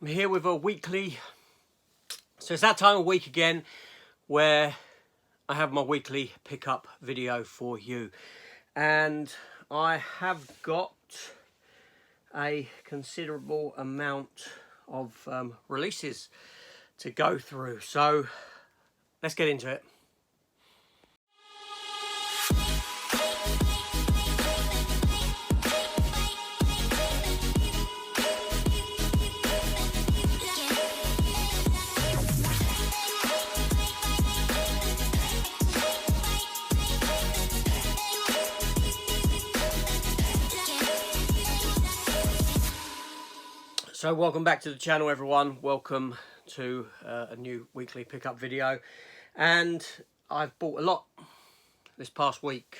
I'm here with a weekly, so it's that time of week again where I have my weekly pickup video for you, and I have got a considerable amount of releases to go through, so let's get into it. So welcome back to the channel, everyone. Welcome to a new weekly pickup video, and I've bought a lot this past week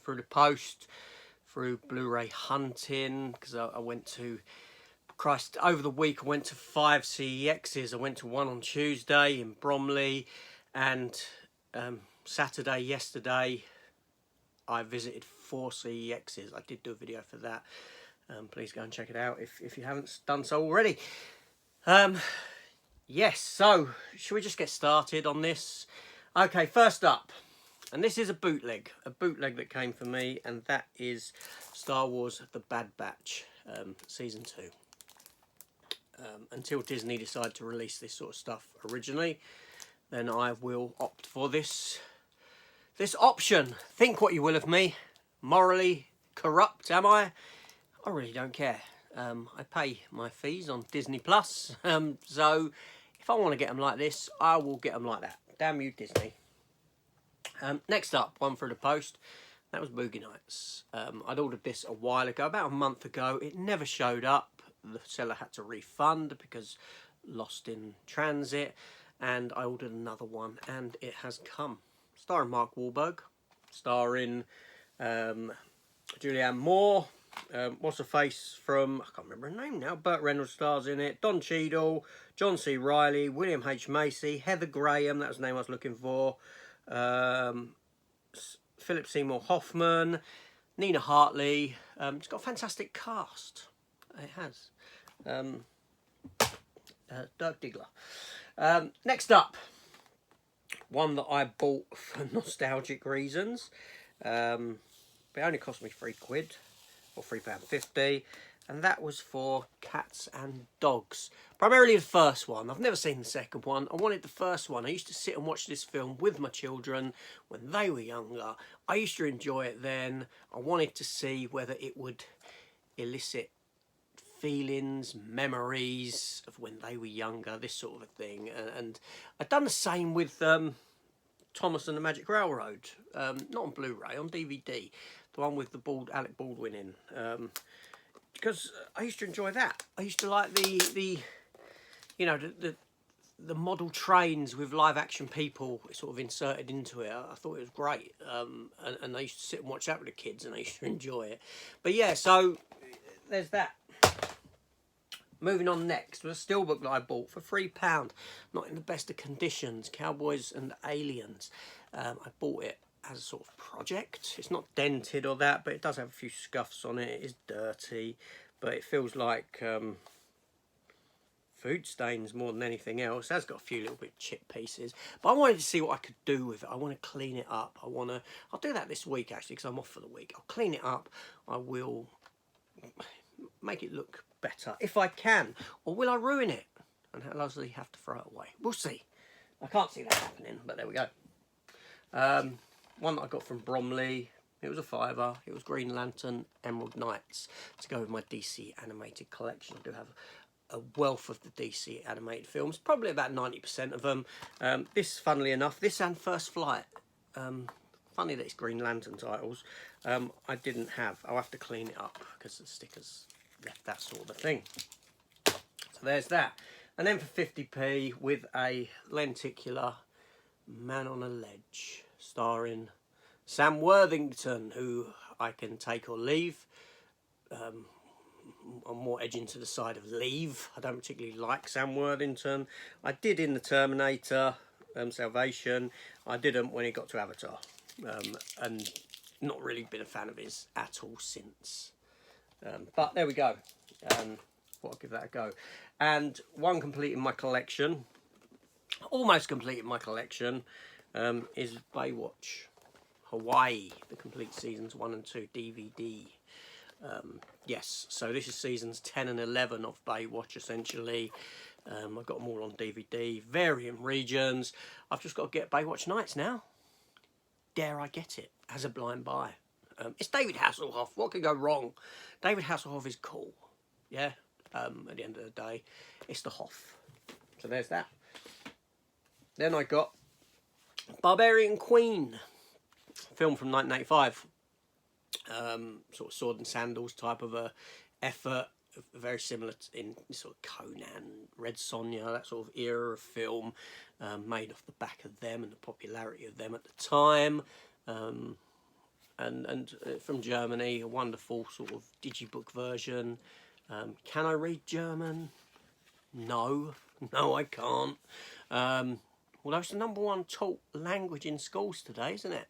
through the post, through Blu-ray hunting, because I went to, Christ, over the week I went to 5 CEXs. I went to one on Tuesday in Bromley, and Saturday, yesterday, I visited 4 CEXs. I did do a video for that. Please go and check it out if you haven't done so already. Yes, so should we just get started on this? Okay, first up, and this is a bootleg that came for me, and that is Star Wars The Bad Batch, Season 2. Until Disney decide to release this sort of stuff originally, then I will opt for this option. Think what you will of me. Morally corrupt, am I? I really don't care. I pay my fees on Disney Plus, so if I want to get them like this, I will get them like that. Damn you, Disney. Next up, one through the post. That was Boogie Nights. I'd ordered this a while ago, about a month ago. It never showed up. The seller had to refund because lost in transit, and I ordered another one, and it has come. Starring Mark Wahlberg, starring Julianne Moore. What's her face from, I can't remember her name now, Burt Reynolds stars in it, Don Cheadle, John C. Reilly, William H. Macy, Heather Graham, that was the name I was looking for, Philip Seymour Hoffman, Nina Hartley. It's got a fantastic cast. It has. Dirk Diggler. Next up, one that I bought for nostalgic reasons. But it only cost me £3. Or £3.50, and that was for Cats and Dogs. Primarily the first one. I've never seen the second one. I wanted the first one. I used to sit and watch this film with my children when they were younger. I used to enjoy it then. I wanted to see whether it would elicit feelings, memories of when they were younger, this sort of a thing. And I'd done the same with Thomas and the Magic Railroad, not on Blu-ray, on DVD, the one with the Alec Baldwin in, because I used to enjoy that. I used to like the model trains with live action people sort of inserted into it. I thought it was great, and I used to sit and watch that with the kids, and I used to enjoy it. But yeah, so there's that. Moving on next was a steelbook that I bought for £3, not in the best of conditions, Cowboys and Aliens. I bought it as a sort of project. It's not dented or that, but it does have a few scuffs on it. It is dirty, but it feels like food stains more than anything else. It has got a few little bit chip pieces, but I wanted to see what I could do with it. I want to clean it up. I'll do that this week actually, because I'm off for the week. I'll clean it up. I will make it look better if I can, or will I ruin it and largely have to throw it away? We'll see. I can't see that happening, but there we go. One that I got from Bromley. It was a £5. It was Green Lantern Emerald Knights to go with my DC animated collection. I do have a wealth of the DC animated films, probably about 90% of them. This, funnily enough, this and First Flight, funny that it's Green Lantern titles, I didn't have. I'll have to clean it up because the stickers left that sort of a thing. So there's that. And then for 50p with a lenticular Man on a Ledge, starring Sam Worthington, who I can take or leave. I'm more edging to the side of leave. I don't particularly like Sam Worthington. I did in the Terminator, Salvation. I didn't when he got to Avatar. And not really been a fan of his at all since. But there we go. thought I'd give that a go. And one complete in my collection, almost complete in my collection, is Baywatch Hawaii, the complete seasons 1 and 2 DVD. Yes, so this is seasons 10 and 11 of Baywatch, essentially. I've got them all on DVD, varying regions. I've just got to get Baywatch Nights now. Dare I get it as a blind buy? It's David Hasselhoff. What could go wrong? David Hasselhoff is cool. Yeah. At the end of the day, it's the Hoff. So there's that. Then I got Barbarian Queen, film from 1985. Sort of sword and sandals type of a effort, very similar in sort of Conan, Red Sonja, that sort of era of film, made off the back of them and the popularity of them at the time. And from Germany, a wonderful sort of digibook version. Can I read German? No, I can't. Although it's the #1 taught language in schools today, isn't it?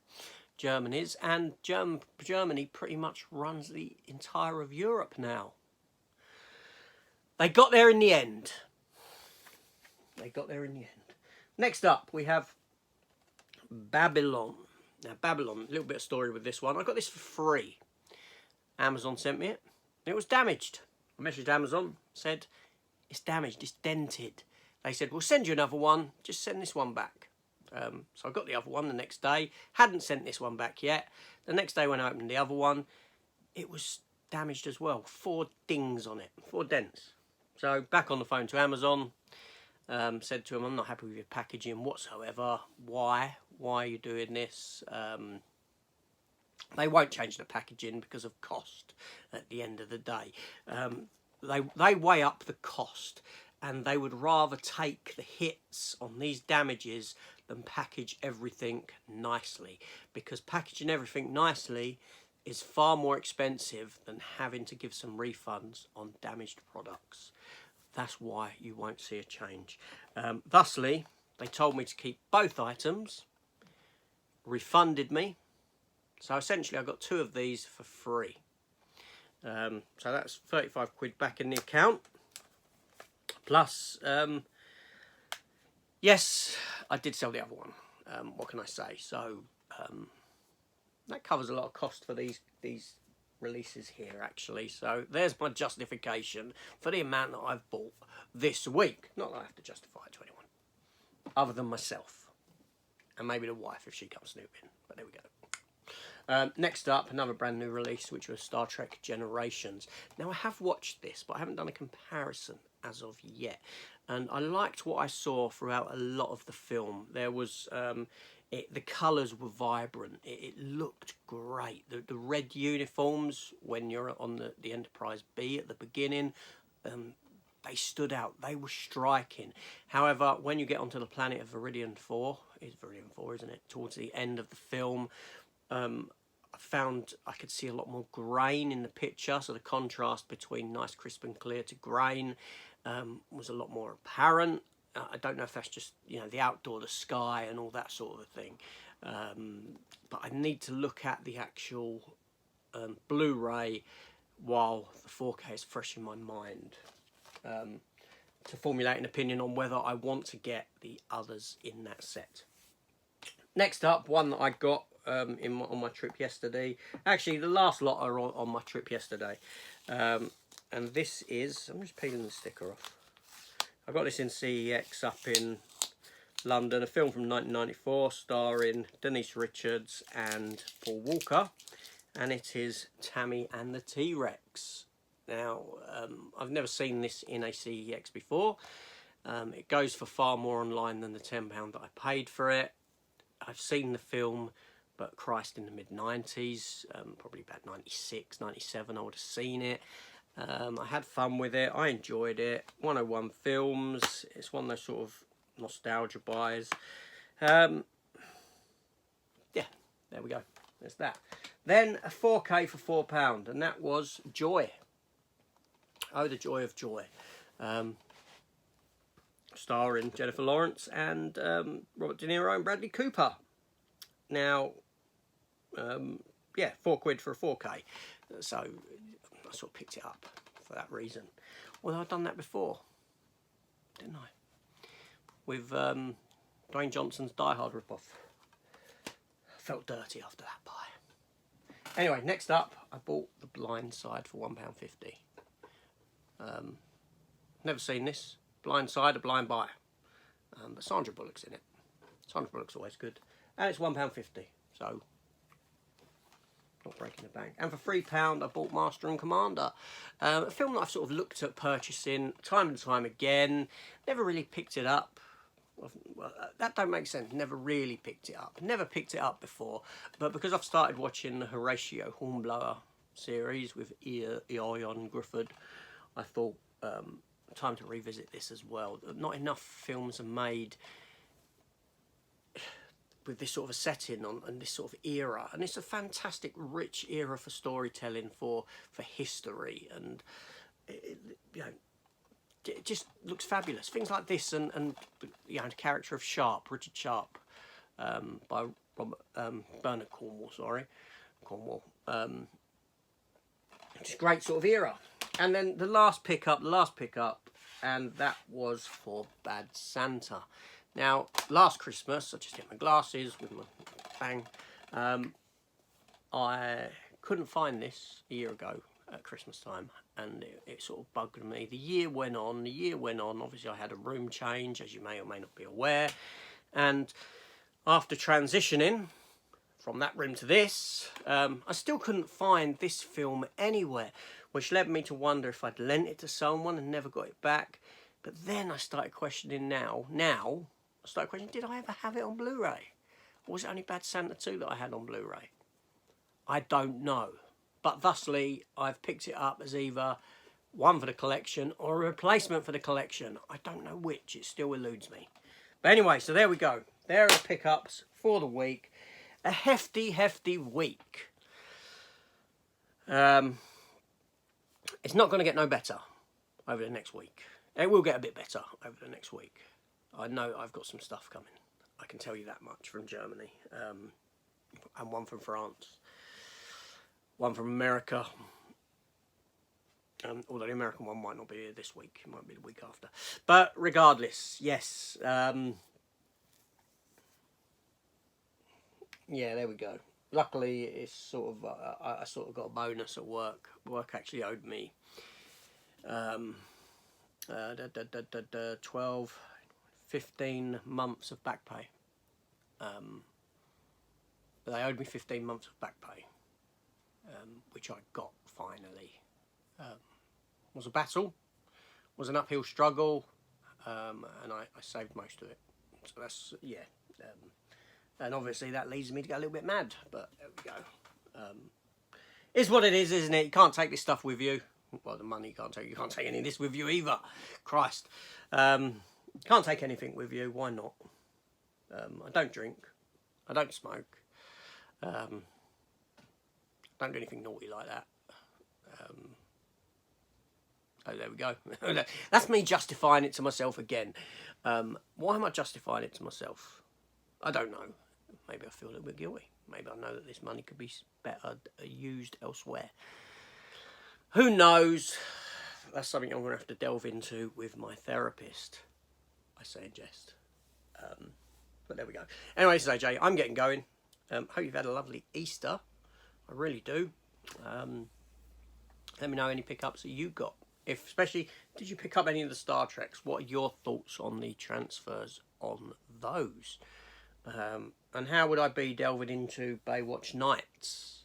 German is, and Germany pretty much runs the entire of Europe now. They got there in the end. Next up, we have Babylon. Now, Babylon, a little bit of story with this one. I got this for free. Amazon sent me it. It was damaged. I messaged Amazon, said, it's damaged, it's dented. They said, we'll send you another one, just send this one back. So I got the other one the next day, hadn't sent this one back yet. The next day when I opened the other one, it was damaged as well. 4 dings on it, 4 dents. So back on the phone to Amazon, said to them, I'm not happy with your packaging whatsoever. Why are you doing this? They won't change the packaging because of cost at the end of the day. They weigh up the cost, and they would rather take the hits on these damages than package everything nicely, because packaging everything nicely is far more expensive than having to give some refunds on damaged products. That's why you won't see a change. Thusly, they told me to keep both items, refunded me, so essentially I got 2 of these for free. So that's 35 quid back in the account. Plus, yes, I did sell the other one. What can I say? So that covers a lot of cost for these releases here, actually. So there's my justification for the amount that I've bought this week. Not that I have to justify it to anyone, other than myself. And maybe the wife if she comes snooping. But there we go. Next up, another brand new release, which was Star Trek Generations. Now, I have watched this, but I haven't done a comparison as of yet. And I liked what I saw throughout a lot of the film. There was, the colours were vibrant. It looked great. The red uniforms, when you're on the Enterprise B at the beginning, they stood out. They were striking. However, when you get onto the planet of Viridian 4, it's Viridian 4, isn't it? Towards the end of the film, I found I could see a lot more grain in the picture, so the contrast between nice crisp and clear to grain was a lot more apparent. I don't know if that's just, you know, the outdoor, the sky and all that sort of thing, but I need to look at the actual Blu-ray while the 4K is fresh in my mind to formulate an opinion on whether I want to get the others in that set. Next up, one that I got on my trip yesterday. Actually, the last lot are on my trip yesterday. And this is, I'm just peeling the sticker off. I got this in CEX up in London, a film from 1994 starring Denise Richards and Paul Walker. And it is Tammy and the T-Rex. Now, I've never seen this in a CEX before. It goes for far more online than the £10 that I paid for it. I've seen the film, but Christ, in the mid-90s, probably about 96, 97, I would have seen it. I had fun with it. I enjoyed it. 101 Films. It's one of those sort of nostalgia buys. Yeah, there we go. There's that. Then a 4K for £4, and that was Joy. Oh, the Joy of Joy. Starring Jennifer Lawrence and Robert De Niro and Bradley Cooper. Now, yeah, £4 for a 4K. So I sort of picked it up for that reason. Although I've done that before, didn't I? With Dwayne Johnson's Die Hard ripoff. Felt dirty after that buy. Anyway, next up, I bought The Blind Side for £1.50. Never seen this. Blind Side, a blind buy. But Sandra Bullock's in it. Sandra Bullock's always good. And it's £1.50, so not breaking the bank. And for £3, I bought Master and Commander. A film that I've sort of looked at purchasing time and time again. Never really picked it up. Well, that don't make sense. Never really picked it up. Never picked it up before. But because I've started watching the Horatio Hornblower series with Ian Griffith, I thought time to revisit this as well. Not enough films are made with this sort of a setting and this sort of era, and it's a fantastic, rich era for storytelling, for history, and you know, it just looks fabulous. Things like this, and you know, the character of Sharp, Richard Sharp, by Bernard Cornwell. Just great sort of era. And then the last pickup, and that was for Bad Santa. Now, last Christmas, I just hit my glasses with my bang. I couldn't find this a year ago at Christmas time, and it sort of bugged me. The year went on. Obviously, I had a room change, as you may or may not be aware. And after transitioning from that room to this, I still couldn't find this film anywhere, which led me to wonder if I'd lent it to someone and never got it back. But then I started questioning did I ever have it on Blu-ray? Or was it only Bad Santa 2 that I had on Blu-ray? I don't know. But thusly, I've picked it up as either one for the collection or a replacement for the collection. I don't know which. It still eludes me. But anyway, so there we go. There are the pickups for the week. A hefty, hefty week. It's not going to get no better over the next week. It will get a bit better over the next week. I know I've got some stuff coming. I can tell you that much, from Germany. And one from France. One from America. Although the American one might not be here this week. It might be the week after. But regardless, yes. Yeah, there we go. Luckily, it's sort of I sort of got a bonus at work. Work actually owed me 15 months of back pay. But they owed me 15 months of back pay, which I got finally. Was a battle, was an uphill struggle, and I saved most of it. So that's, yeah. And obviously that leads me to go a little bit mad, but there we go. It's what it is, isn't it? You can't take this stuff with you. Well, the money you can't take any of this with you either. Christ. Can't take anything with you. Why not? I don't drink. I don't smoke. Don't do anything naughty like that. Oh, there we go. That's me justifying it to myself again. Why am I justifying it to myself? I don't know. Maybe I feel a little bit guilty. Maybe I know that this money could be better used elsewhere. Who knows? That's something I'm going to have to delve into with my therapist. I say in jest. But there we go. Anyway, this is AJ. I'm getting going. Hope you've had a lovely Easter. I really do. Let me know any pickups that you got. Especially, did you pick up any of the Star Treks? What are your thoughts on the transfers on those? And how would I be delving into Baywatch Nights?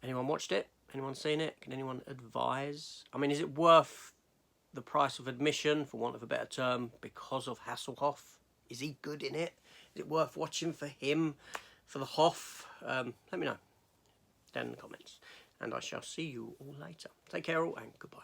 Anyone watched it? Anyone seen it? Can anyone advise? I mean, is it worth the price of admission, for want of a better term, because of Hasselhoff? Is he good in it? Is it worth watching for him, for the Hoff? Let me know down in the comments. And I shall see you all later. Take care all, and goodbye.